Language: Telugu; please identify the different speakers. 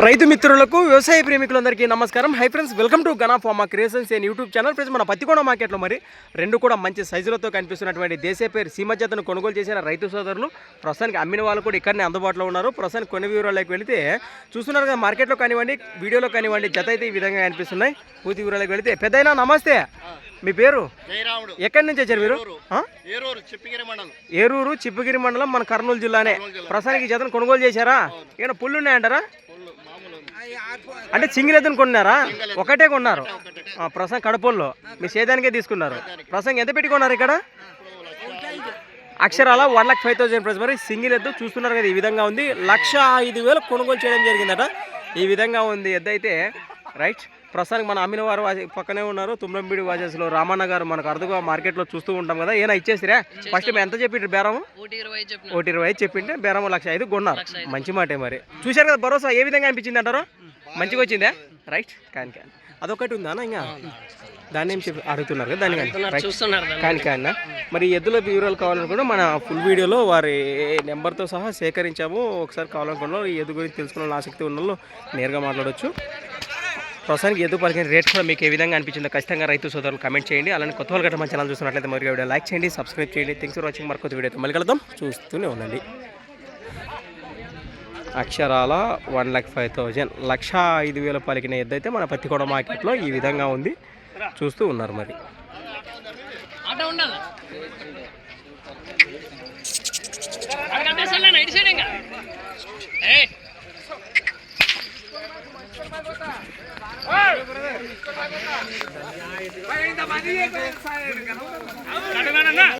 Speaker 1: రైతు మిత్రులకు వ్యవసాయ ప్రేమికులందరికీ నమస్కారం. Hi friends, welcome to Gana pharma creations and YouTube channel. Friends, మన పత్తికొండ మార్కెట్లో మరి రెండు కూడా మంచి సైజులతో కనిపిస్తున్నటువంటి దేశీయ పేరు సీమ జాతను కొనుగోలు చేసిన రైతు సోదరులు ప్రస్తుతానికి అమ్మిన వాళ్ళు కూడా ఇక్కడనే అందుబాటులో ఉన్నారు. ప్రస్తుతానికి కొన్ని వివరాలకు వెళితే చూస్తున్నారు కదా, మార్కెట్లో కానివ్వండి, వీడియోలో కానివ్వండి, జత అయితే ఈ విధంగా కనిపిస్తున్నాయి. పూర్తి వివరాలకు వెళితే పెద్దయినా నమస్తే, మీ పేరు? ఎక్కడి నుంచి వచ్చారు మీరు? ఏరూరు చిప్పగిరి మండలం, మన కర్నూలు జిల్లానే. ప్రస్తుతానికి ఈ జతను కొనుగోలు చేశారా? ఏమైనా పుల్లు ఉన్నాయంటారా? అంటే సింగిల్ ఎద్దును కొన్నారా? ఒకటే కొన్నారు. ప్రసంగ కడపల్లో మీ సేదానికే తీసుకున్నారు. ప్రసంగం ఎంత పెట్టుకున్నారు ఇక్కడ? అక్షరాల 1,05,000 ప్రైస్. మరి సింగిల్ ఎద్దు చూస్తున్నారు కదా, ఈ విధంగా ఉంది. 1,05,000 కొనుగోలు చేయడం జరిగిందట. ఈ విధంగా ఉంది ఎద్దు అయితే. రైట్, ప్రస్తుతానికి మన అమ్మిన వారు పక్కనే ఉన్నారు. తుమ్రంబీడి వాజెస్లో రామన్న గారు మనకు అరుదుగా మార్కెట్లో చూస్తూ ఉంటాం కదా. ఏనా ఇచ్చేసిరా? ఫస్ట్ మేము ఎంత చెప్పిండ్రు బేరము? 1,20 చెప్పింటే బేరము 1,05,000 కొన్నారు. మంచి మాటే. మరి చూశారు కదా, భరోసా ఏ విధంగా అనిపించింది అంటారు? మంచిగా వచ్చిందా? రైట్, కానీ అదొకటి ఉందా ఇంకా? దాన్ని ఏం చెప్పి అడుగుతున్నారు కదా, దాన్ని కానీ మరి ఎద్దుల వివరాలు కావాలనుకుంటే మన ఫుల్ వీడియోలో వారి నెంబర్తో సహా సేకరించాము. ఒకసారి కావాలనుకున్న ఈ ఎద్దు గురించి తెలుసుకున్న ఆసక్తి ఉన్న వాళ్ళు నేరుగా మాట్లాడవచ్చు. ప్రస్తుతానికి ఎద్దు పలికిన రేట్ కూడా మీకు ఏ విధంగా అనిపించిందో ఖచ్చితంగా రైతు సోదరులు కామెంట్ చేయండి. అలానే కొత్త వాళ్ళు గట్రా మన ఛానల్ చూస్తున్నట్లయితే మరి వీడియో లైక్ చేయండి, సబ్స్క్రైబ్ చేయండి. Thanks for watching. మరి కొత్త వీడియోతో మళ్ళీ కలుద్దాం, చూస్తూనే ఉండండి. అక్షరాల 1,05,000 1,05,000 పలికిన ఎద్దు అయితే మన పత్తికొండ మార్కెట్లో ఈ విధంగా ఉంది. చూస్తూ ఉన్నారు మరి.